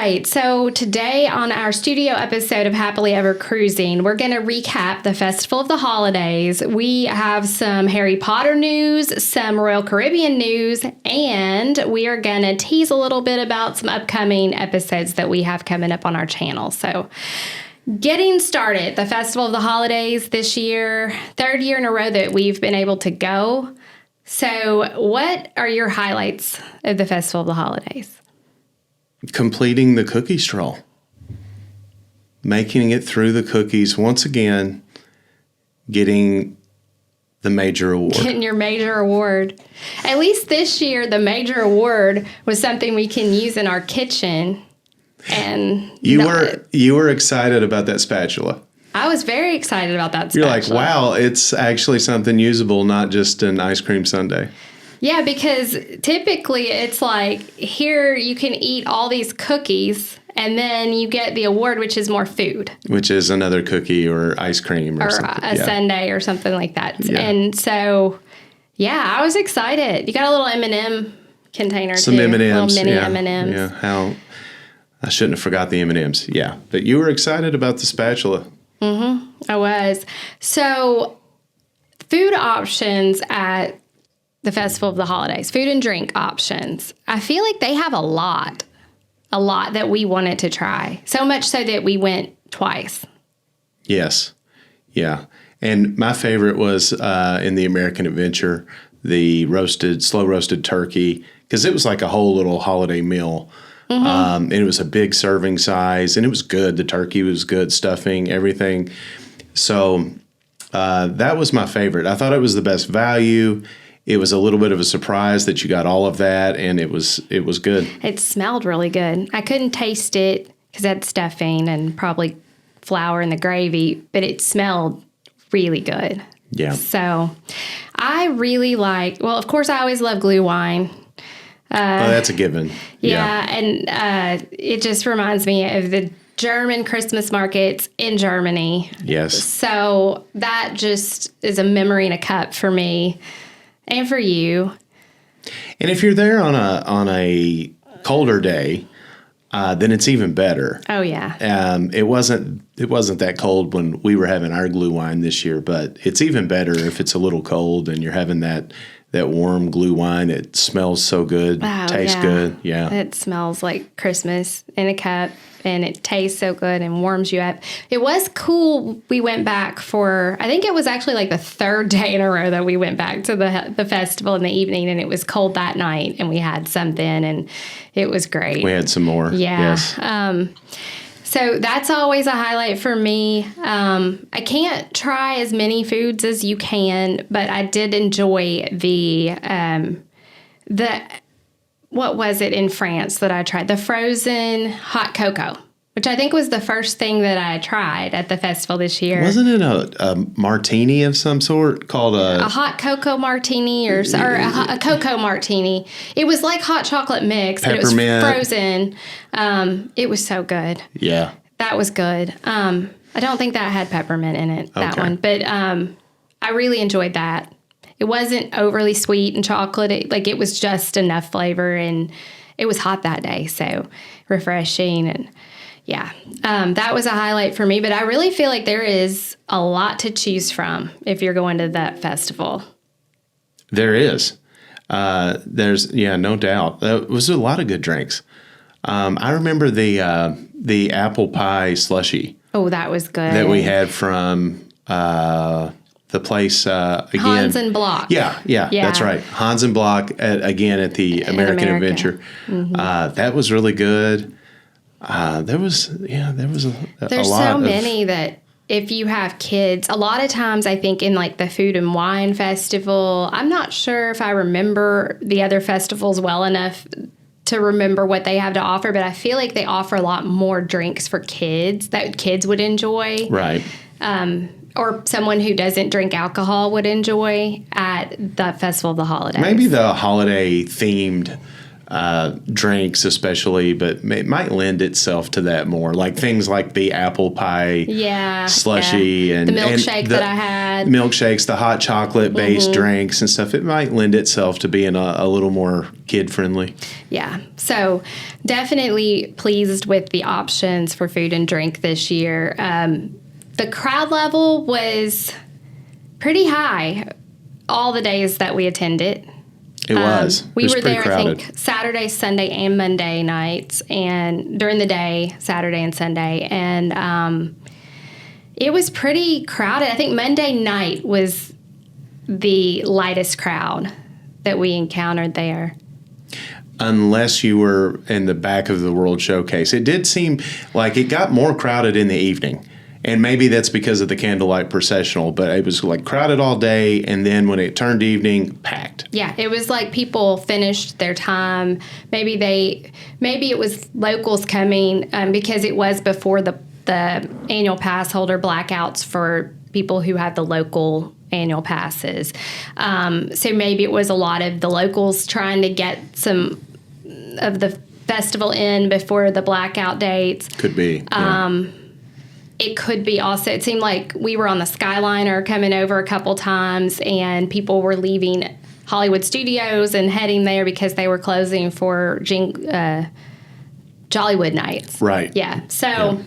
right. So today on our studio episode of Happily Ever Cruising, we're going to recap the Festival of the Holidays. We have some Harry Potter news, some Royal Caribbean news, and we are going to tease a little bit about some upcoming episodes that we have coming up on our channel. So getting started, the Festival of the Holidays this year, third year in a row that we've been able to go. So what are your highlights of the Festival of the Holidays? Completing the cookie stroll. Making it through the cookies once again, getting the major award. Getting your major award. At least this year, the major award was something we can use in our kitchen. And you were excited about that spatula. I was very excited about that spatula. You're like, wow, it's actually something usable, not just an ice cream sundae. Yeah, because typically it's like, here you can eat all these cookies, and then you get the award, which is more food. Which is another cookie or ice cream or something. A sundae or something like that. Yeah. And so, yeah, I was excited. You got a little M&M container, some too. M&Ms. Little mini yeah. M&Ms. Yeah, I shouldn't have forgot the M&Ms. Yeah, but you were excited about the spatula. Mm-hmm. I was. So, food options at the Festival of the Holidays, food and drink options. I feel like they have a lot that we wanted to try. So much so that we went twice. Yes. Yeah. And my favorite was in the American Adventure, the slow roasted turkey, because it was like a whole little holiday meal. Mm-hmm. And it was a big serving size, and it was good. The turkey was good, stuffing, everything. So that was my favorite. I thought it was the best value. It was a little bit of a surprise that you got all of that, and it was good. It smelled really good. I couldn't taste it because it had stuffing and probably flour in the gravy, but it smelled really good. Yeah. So I really well, of course, I always love glue wine. That's a given. Yeah, and it just reminds me of the German Christmas markets in Germany. Yes. So that just is a memory in a cup for me and for you. And if you're there on a colder day, then it's even better. Oh yeah. It wasn't that cold when we were having our glue wine this year, but it's even better if it's a little cold and you're having that warm glue wine. It smells so good, tastes good. Yeah. It smells like Christmas in a cup, and it tastes so good and warms you up. It was cool. We went back I think it was actually like the third day in a row that we went back to the festival in the evening, and it was cold that night, and we had something, and it was great. We had some more. Yeah. Yes. So that's always a highlight for me. I can't try as many foods as you can, but I did enjoy the what was it in France that I tried? The frozen hot cocoa, which I think was the first thing that I tried at the festival this year. Wasn't it a martini of some sort called a hot cocoa martini or a cocoa martini? It was like hot chocolate mix, but it was frozen. It was so good. Yeah. That was good. I don't think that had peppermint in it, that one. But I really enjoyed that. It wasn't overly sweet and chocolate. It was just enough flavor, and it was hot that day, so refreshing. And yeah, that was a highlight for me. But I really feel like there is a lot to choose from if you're going to that festival. There is. There's no doubt. There was a lot of good drinks. I remember the apple pie slushie. Oh, that was good. That we had from the place again. Hans and Block. Yeah, that's right. Hans and Block again at the American Adventure. Mm-hmm. That was really good. There was a There's lot so many that if you have kids, a lot of times I think in like the Food and Wine Festival, I'm not sure if I remember the other festivals well enough to remember what they have to offer, but I feel like they offer a lot more drinks for kids that kids would enjoy. Right. Or someone who doesn't drink alcohol would enjoy at the Festival of the Holidays. Maybe the holiday themed drinks especially, but it might lend itself to that more. Like things like the apple pie slushy and the milkshake that I had. Milkshakes, the hot chocolate-based drinks and stuff. It might lend itself to being a little more kid-friendly. Yeah. So definitely pleased with the options for food and drink this year. The crowd level was pretty high all the days that we attended. It was. We were there, crowded. I think, Saturday, Sunday, and Monday nights, and during the day, Saturday and Sunday. And it was pretty crowded. I think Monday night was the lightest crowd that we encountered there. Unless you were in the back of the World Showcase. It did seem like it got more crowded in the evening. And maybe that's because of the candlelight processional, but it was like crowded all day, and then when it turned evening, packed. Yeah, it was like people finished their time. Maybe it was locals coming because it was before the annual pass holder blackouts for people who had the local annual passes. So maybe it was a lot of the locals trying to get some of the festival in before the blackout dates. Could be. Yeah. It could be also, it seemed like we were on the Skyliner coming over a couple times, and people were leaving Hollywood Studios and heading there because they were closing for Jollywood nights. Right. Yeah. So,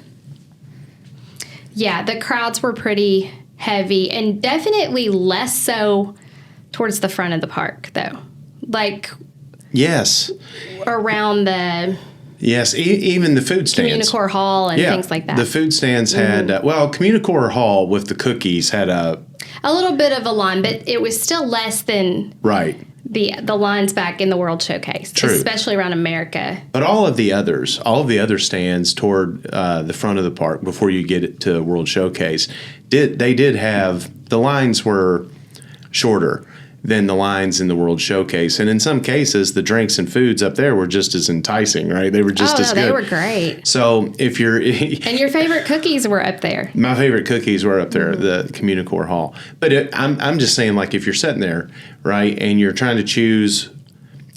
yeah, the crowds were pretty heavy, and definitely less so towards the front of the park, though. Like, yes. Around the... Yes, even the food stands. Communicore Hall and things like that. The food stands had, Communicore Hall with the cookies had a little bit of a line, but it was still less than the lines back in the World Showcase, especially around America. But all of the other stands toward the front of the park before you get it to World Showcase, did have, the lines were shorter than the lines in the World Showcase. And in some cases, the drinks and foods up there were just as enticing, right? They were just as good. They were great. So if you're... and your favorite cookies were up there. My favorite cookies were up there at the Communicore Hall. But I'm just saying, like, if you're sitting there, right, and you're trying to choose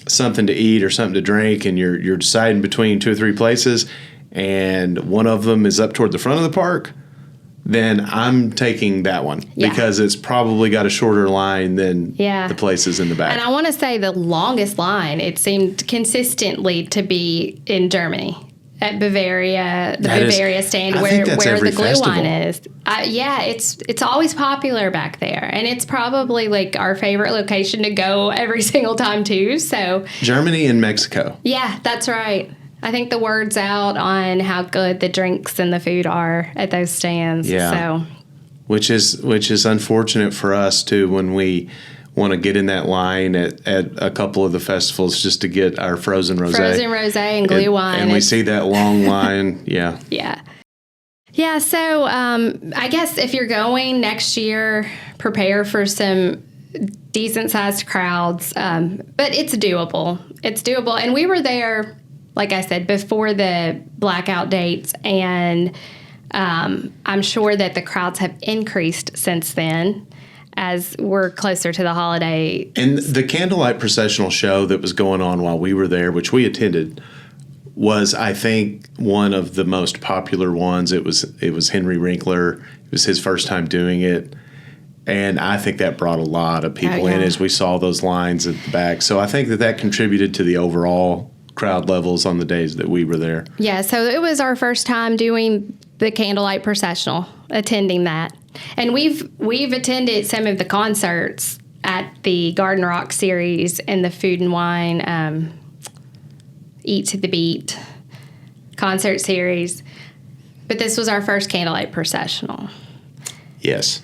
something to eat or something to drink, and you're deciding between 2 or 3 places, and one of them is up toward the front of the park, then I'm taking that one because it's probably got a shorter line than the places in the back. And I want to say the longest line, it seemed consistently to be in Germany at Bavaria, Bavaria stand where the glue line is. It's always popular back there, and it's probably like our favorite location to go every single time too. So Germany and Mexico. Yeah, that's right. I think the word's out on how good the drinks and the food are at those stands. Yeah. So, which is unfortunate for us too when we want to get in that line at a couple of the festivals just to get our frozen rosé. Frozen rosé and glue wine. And we see that long line. Yeah. Yeah. Yeah. So I guess if you're going next year, prepare for some decent sized crowds. But it's doable. It's doable. And we were there, like I said, before the blackout dates, and I'm sure that the crowds have increased since then as we're closer to the holiday. And the candlelight processional show that was going on while we were there, which we attended, was, I think, one of the most popular ones. It was Henry Winkler. It was his first time doing it. And I think that brought a lot of people in as we saw those lines at the back. So I think that contributed to the overall crowd levels on the days that we were there. Yeah, so it was our first time doing the candlelight processional, attending that. And we've attended some of the concerts at the Garden Rock series and the Food and Wine Eat to the Beat concert series. But this was our first candlelight processional. Yes.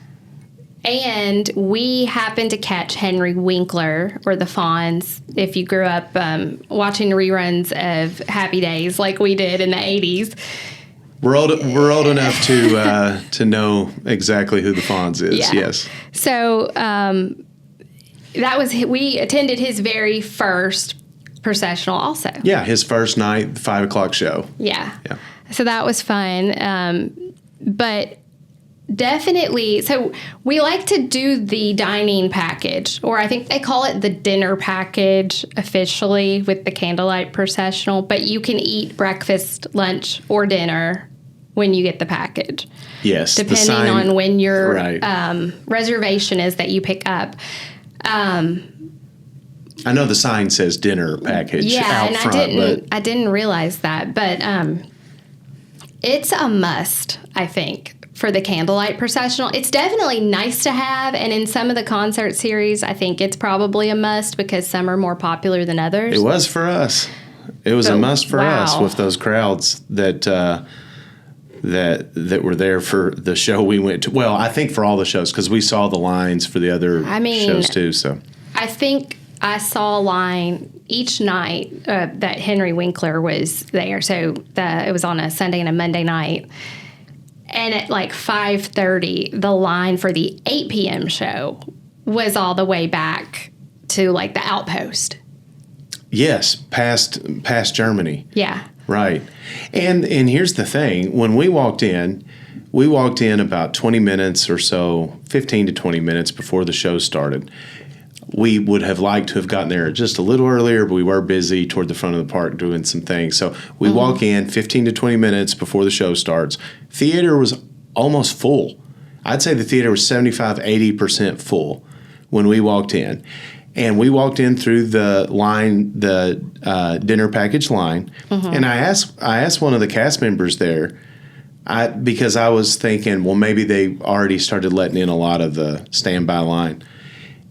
And we happened to catch Henry Winkler, or the Fonz, if you grew up watching reruns of Happy Days like we did in the 80s. We're old enough to know exactly who the Fonz is, yes. So we attended his very first processional also. Yeah, his first night, the 5 o'clock show. Yeah. So that was fun. But definitely. So we like to do the dining package, or I think they call it the dinner package officially with the candlelight processional, but you can eat breakfast, lunch, or dinner when you get the package. Yes. Depending on when your right. Reservation is that you pick up. I know the sign says dinner package out and front. I didn't realize that, but it's a must, I think, for the candlelight processional. It's definitely nice to have, and in some of the concert series, I think it's probably a must because some are more popular than others. It was for us. It was a must for us with those crowds that were there for the show we went to. Well, I think for all the shows because we saw the lines for the other shows too. So I think I saw a line each night that Henry Winkler was there. So it was on a Sunday and a Monday night. And at like 5:30, the line for the 8 p.m. show was all the way back to like the Outpost. Yes, past Germany. Yeah. Right. And here's the thing. When we walked in about 20 minutes or so, 15 to 20 minutes before the show started. We would have liked to have gotten there just a little earlier, but we were busy toward the front of the park doing some things. So we walk in 15 to 20 minutes before the show starts. Theater was almost full. I'd say the theater was 75, 80% full when we walked in. And we walked in through the line, the dinner package line. And I asked one of the cast members there, because I was thinking, well, maybe they already started letting in a lot of the standby line.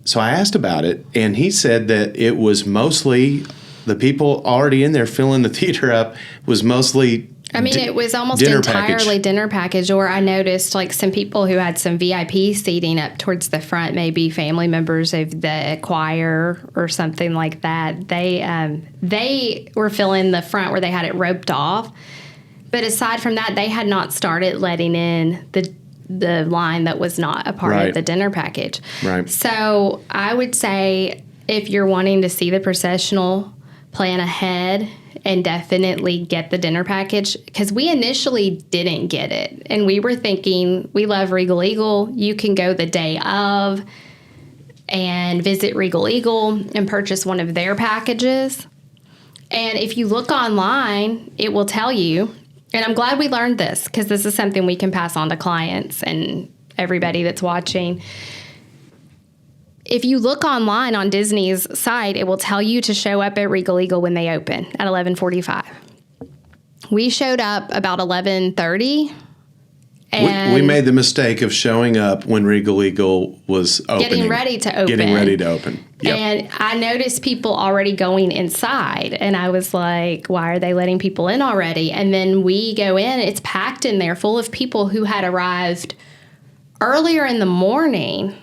So I asked about it, and he said that it was mostly the people already in there filling the theater up was mostly it was almost entirely dinner package, or I noticed like some people who had some VIP seating up towards the front, maybe family members of the choir or something like that. They were filling the front where they had it roped off. But aside from that, they had not started letting in the line that was not a part of the dinner package. Right. So I would say if you're wanting to see the processional, plan ahead and definitely get the dinner package, because we initially didn't get it. And we were thinking, we love Regal Eagle. You can go the day of and visit Regal Eagle and purchase one of their packages. And if you look online, it will tell you. And I'm glad we learned this because this is something we can pass on to clients and everybody that's watching. If you look online on Disney's site, it will tell you to show up at Regal Eagle when they open at 11:45. We showed up about 11:30. And we made the mistake of showing up when Regal Eagle was opening. Getting ready to open. Yep. And I noticed people already going inside. And I was like, why are they letting people in already? And then we go in, it's packed in there full of people who had arrived earlier in the morning.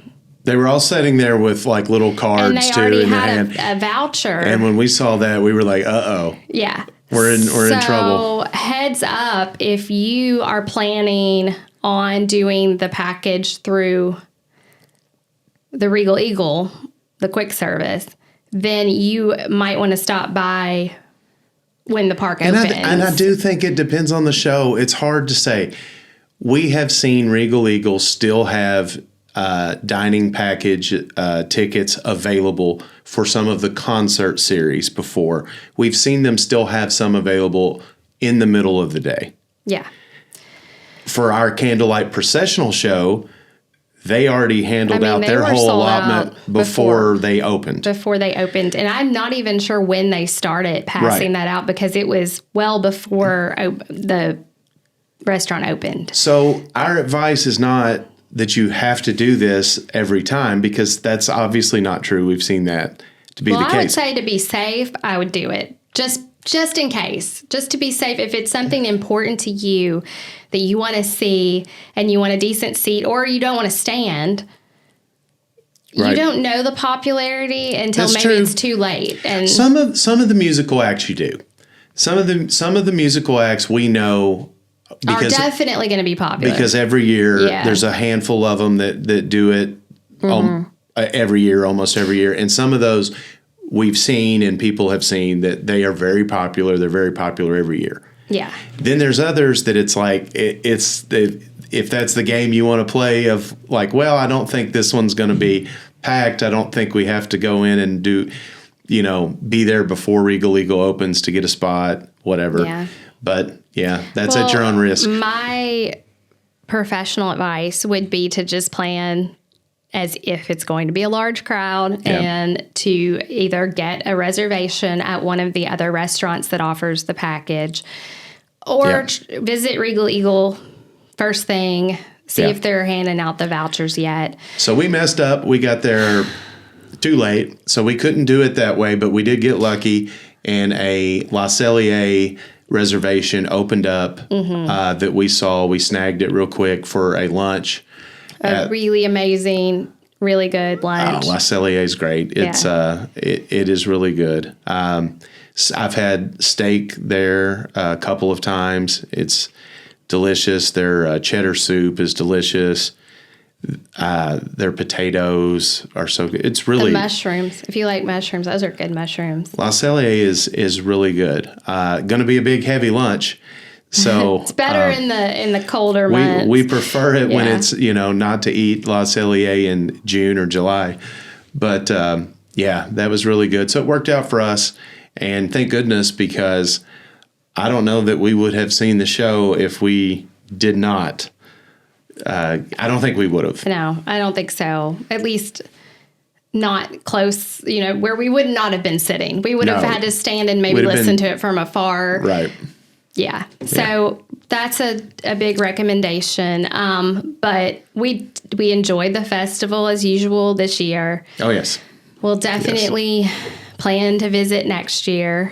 They were all sitting there with like little cards and they too already in their hand. had a voucher. And when we saw that, we were like, uh-oh. Yeah. We're in trouble. So heads up, if you are planning on doing the package through the Regal Eagle, the quick service, then you might want to stop by when the park opens. And I do think it depends on the show. It's hard to say. We have seen Regal Eagle still have dining package tickets available for some of the concert series before. We've seen them still have some available in the middle of the day. Yeah. For our candlelight processional show, they already handled out their whole allotment before they opened. And I'm not even sure when they started passing that out because it was well before the restaurant opened. So our advice is not that you have to do this every time because that's obviously not true. We've seen that to be the case. I would say to be safe, I would do it. Just in case, just to be safe. If it's something important to you that you want to see and you want a decent seat or you don't want to stand, you don't know the popularity until it's too late. And some of the musical acts you do. Some of the musical acts we know are definitely going to be popular. Because every year there's a handful of them that do it every year, almost every year. And some of those we've seen and people have seen that they are very popular. They're very popular every year. Yeah. Then there's others that it's like if that's the game you want to play of like, well, I don't think this one's going to be packed. I don't think we have to go in and be there before Regal Eagle opens to get a spot, whatever. Yeah. But yeah, that's at your own risk. My professional advice would be to just plan as if it's going to be a large crowd and to either get a reservation at one of the other restaurants that offers the package or visit Regal Eagle first thing, see if they're handing out the vouchers yet. So we messed up. We got there too late, so we couldn't do it that way, but we did get lucky, and a La Cellier reservation opened up that we saw. We snagged it real quick for a lunch. A really amazing, really good lunch. La Cellier is great. It's it is really good. I've had steak there a couple of times. It's delicious. Their cheddar soup is delicious. Their potatoes are so good. It's really the mushrooms. If you like mushrooms, those are good mushrooms. La Cellier is really good. Going to be a big heavy lunch. So it's better in the colder months. We prefer it when it's not to eat La Cellier in June or July, but that was really good. So it worked out for us, and thank goodness, because I don't know that we would have seen the show if we did not. I don't think we would have. No, I don't think so. At least not close. Where we would not have been sitting. We would have had to stand and maybe listen to it from afar. Right. Yeah. So that's a big recommendation. But we enjoyed the festival as usual this year. Oh, yes. We'll definitely plan to visit next year.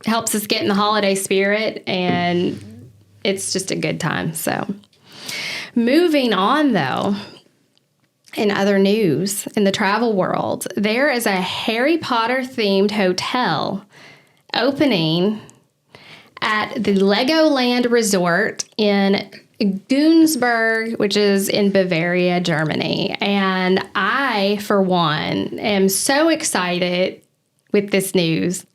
Helps us get in the holiday spirit, and it's just a good time. So moving on, though, in other news in the travel world, there is a Harry Potter themed hotel opening at the Legoland Resort in Günzburg, which is in Bavaria, Germany. And I, for one, am so excited with this news.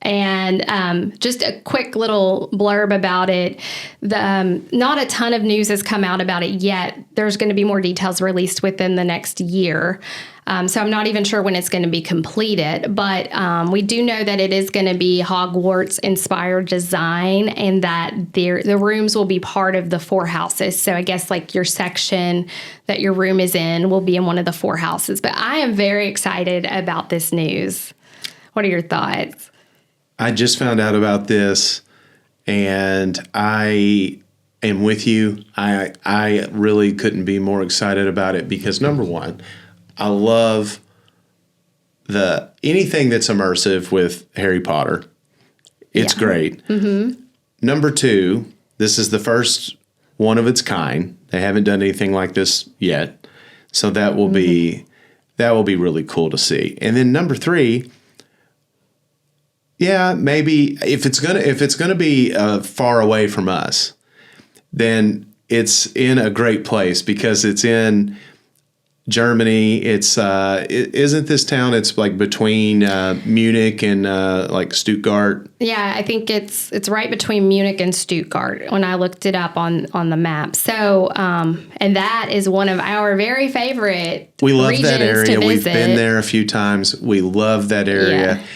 And just a quick little blurb about it. Not a ton of news has come out about it yet. There's going to be more details released within the next year. So I'm not even sure when it's going to be completed. But we do know that it is going to be Hogwarts-inspired design, and that the rooms will be part of the 4 houses. So I guess like your section that your room is in will be in one of the 4 houses. But I am very excited about this news. What are your thoughts? I just found out about this, and I am with you. I really couldn't be more excited about it because, number one, I love anything that's immersive with Harry Potter. It's great. Mm-hmm. Number two, this is the first one of its kind. They haven't done anything like this yet, so that will be really cool to see. And then number three. Yeah, maybe if it's gonna be far away from us, then it's in a great place because it's in Germany. It's isn't this town? It's like between Munich and like Stuttgart. Yeah, I think it's right between Munich and Stuttgart when I looked it up on the map. So and that is one of our very favorite. We love that area. We've been there a few times. We love that area. Yeah.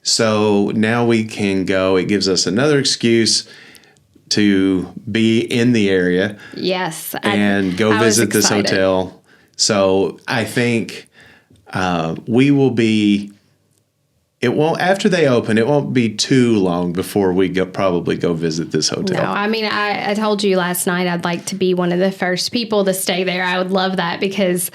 So now we can go. It gives us another excuse to be in the area. Yes. And go visit this hotel. So I think we will be, after they open, it won't be too long before we probably go visit this hotel. No, I mean, I told you last night I'd like to be one of the first people to stay there. I would love that because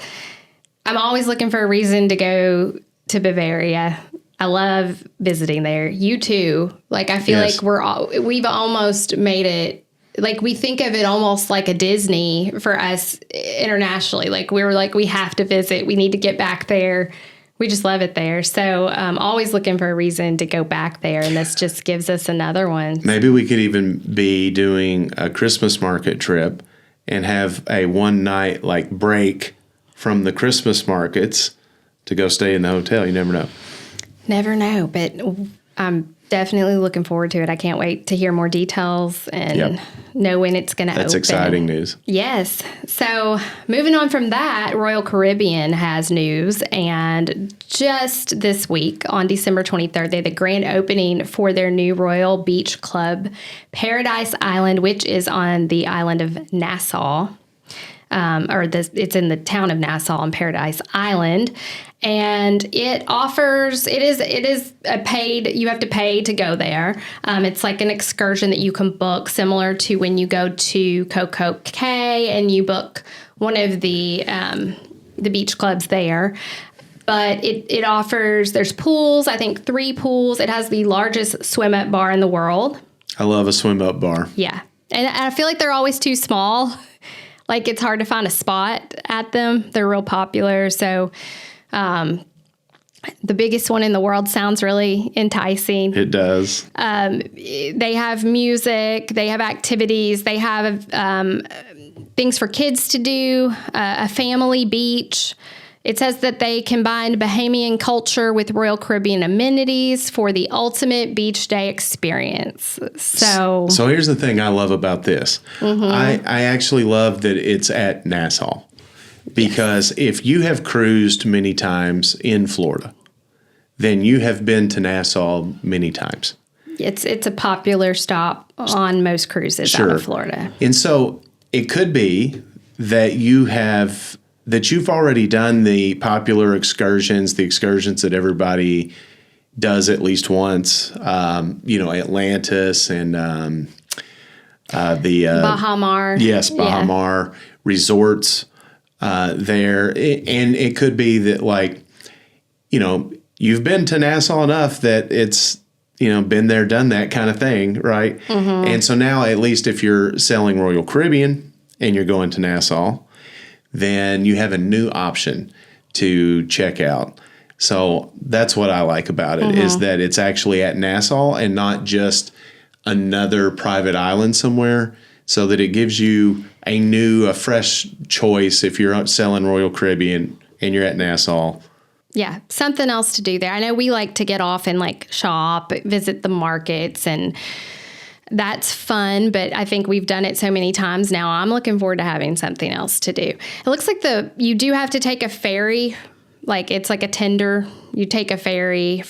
I'm always looking for a reason to go to Bavaria. I love visiting there. You too. Like, I feel like we've almost made it, like, we think of it almost like a Disney for us internationally. Like, we were like, we have to visit. We need to get back there. We just love it there. So I'm always looking for a reason to go back there. And this just gives us another one. Maybe we could even be doing a Christmas market trip and have a one night like break from the Christmas markets to go stay in the hotel. You never know. Never know, but I'm Definitely looking forward to it. I can't wait to hear more details and know when it's going to open. That's exciting news. Yes. So moving on from that, Royal Caribbean has news. And just this week, on December 23rd, they had the grand opening for their new Royal Beach Club, Paradise Island, which is on the island of Nassau. It's in the town of Nassau on Paradise Island. And it is a paid, you have to pay to go there. It's like an excursion that you can book, similar to when you go to Coco Cay and you book one of the beach clubs there. But it offers, there's pools, I think 3 pools. It has the largest swim-up bar in the world. I love a swim-up bar. Yeah. And I feel like they're always too small. Like, it's hard to find a spot at them. They're real popular. So the biggest one in the world sounds really enticing. It does. They have music. They have activities. They have things for kids to do, a family beach. It says that they combined Bahamian culture with Royal Caribbean amenities for the ultimate beach day experience. So here's the thing I love about this. I actually love that it's at Nassau, because if you have cruised many times in Florida, then you have been to Nassau many times. It's a popular stop on most cruises out of Florida. And so it could be that you've already done the popular excursions, the excursions that everybody does at least once, Atlantis and the Baha Mar. Yes, Baha Mar resorts there. And it could be that, you've been to Nassau enough that it's, been there, done that kind of thing, right? Mm-hmm. And so now, at least if you're selling Royal Caribbean and you're going to Nassau, then you have a new option to check out. So that's what I like about it, is that it's actually at Nassau and not just another private island somewhere, so that it gives you a fresh choice if you're selling Royal Caribbean and you're at Nassau. Yeah, something else to do there. I know we like to get off and shop, visit the markets, and that's fun, but I think we've done it so many times now. I'm looking forward to having something else to do. It looks like you do have to take a ferry, it's like a tender. You take a ferry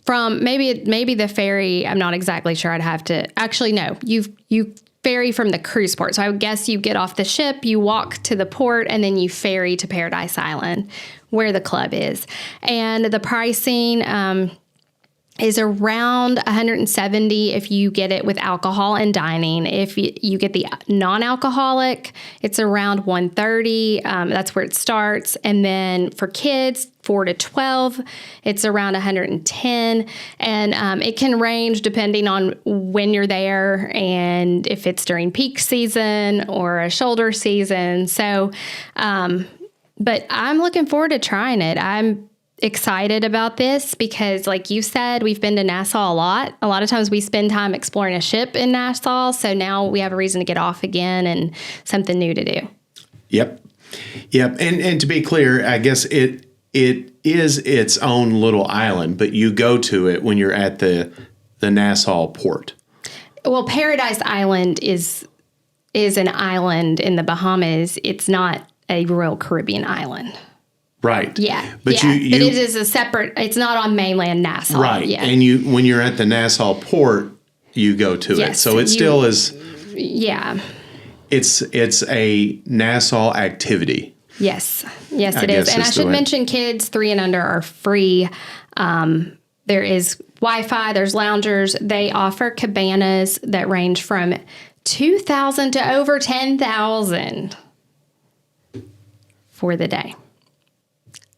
from maybe the ferry. I'm not exactly sure. I'd have to actually no. You ferry from the cruise port. So I would guess you get off the ship, you walk to the port, and then you ferry to Paradise Island, where the club is. And the pricing is around $170 if you get it with alcohol and dining. If you get the non-alcoholic, it's around $130. That's where it starts. And then for kids, 4 to 12, it's around $110. And it can range depending on when you're there and if it's during peak season or a shoulder season. So, but I'm looking forward to trying it. I'm excited about this because, like you said, we've been to Nassau a lot. A lot of times we spend time exploring a ship in Nassau. So now we have a reason to get off again and something new to do. Yep. And to be clear, I guess it is its own little island, but you go to it when you're at the Nassau port. Well, Paradise Island is an island in the Bahamas. It's not a Royal Caribbean island. Right. Yeah. But but it is a separate, it's not on mainland Nassau. Right. Yeah. And when you're at the Nassau port, you go to it. So it still is. Yeah. It's a Nassau activity. Yes. Yes, it is. And I should mention kids 3 and under are free. There is Wi-Fi, there's loungers. They offer cabanas that range from $2,000 to over $10,000 for the day.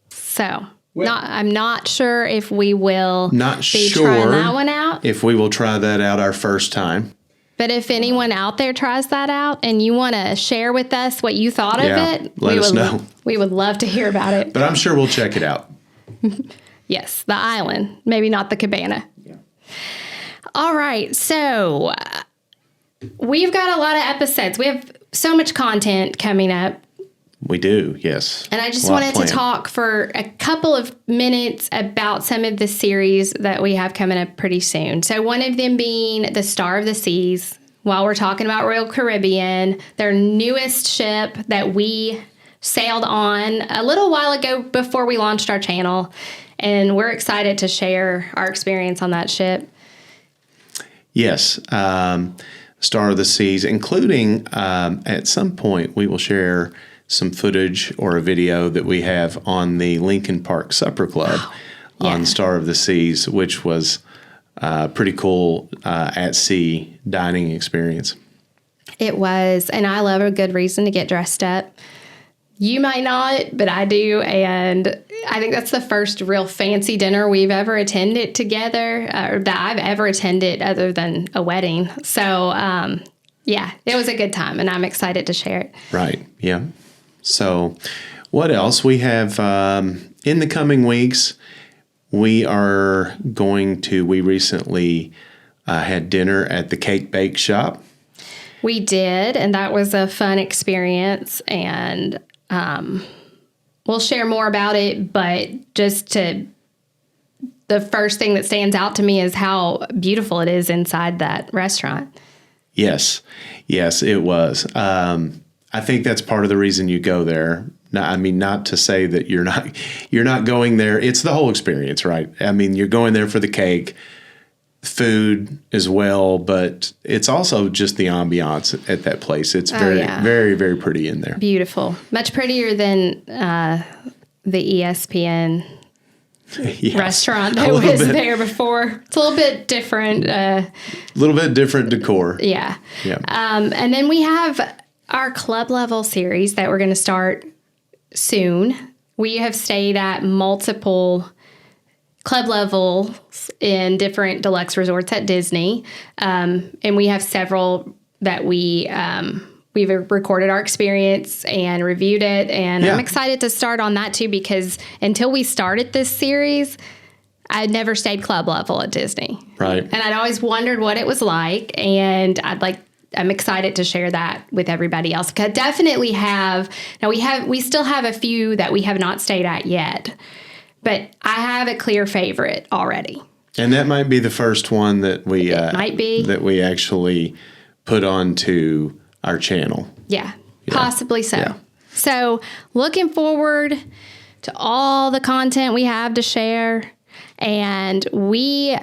So I'm not sure if we will trying that one out. If we will try that out our first time. But if anyone out there tries that out and you want to share with us what you thought of it, let us know. We would love to hear about it. But I'm sure we'll check it out. Yes, the island, maybe not the cabana. Yeah. All right, so we've got a lot of episodes. We have so much content coming up. We do, yes. And I just wanted to talk for a couple of minutes about some of the series that we have coming up pretty soon. So one of them being the Star of the Seas. While we're talking about Royal Caribbean, their newest ship that we sailed on a little while ago before we launched our channel. And we're excited to share our experience on that ship. Yes. Star of the Seas, including at some point we will share some footage or a video that we have on the Lincoln Park Supper Club on Star of the Seas, which was pretty cool at sea dining experience. It was, and I love a good reason to get dressed up. You might not, but I do, and I think that's the first real fancy dinner we've ever attended together, or that I've ever attended other than a wedding. So, it was a good time, and I'm excited to share it. Right, yeah. So what else? We have, in the coming weeks, we recently had dinner at the Cake Bake Shop. We did, and that was a fun experience, and we'll share more about it, but the first thing that stands out to me is how beautiful it is inside that restaurant. Yes, it was. I think that's part of the reason you go there. Not to say that you're not going there. It's the whole experience, right? I mean, you're going there for the cake, food as well, but it's also just the ambiance at that place. It's very, very pretty in there. Beautiful. Much prettier than the ESPN restaurant that was there before. It's a little bit different. A little bit different decor. Yeah. And then we have our club level series that we're going to start soon. We have stayed at multiple club levels in different deluxe resorts at Disney. And we have several that we've recorded our experience and reviewed it. And I'm excited to start on that too, because until we started this series, I'd never stayed club level at Disney. Right. And I'd always wondered what it was like. And I'm excited to share that with everybody else. I definitely have. Now we still have a few that we have not stayed at yet, but I have a clear favorite already. And that might be the first one that we actually put onto our channel. Yeah. Possibly so. Yeah. So looking forward to all the content we have to share, and we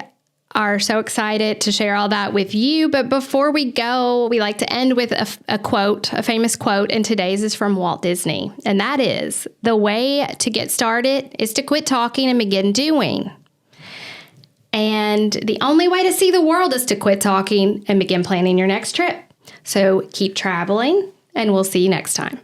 are so excited to share all that with you. But before we go, we like to end with a famous quote, and today's is from Walt Disney. And that is, "The way to get started is to quit talking and begin doing." And the only way to see the world is to quit talking and begin planning your next trip. So keep traveling, and we'll see you next time.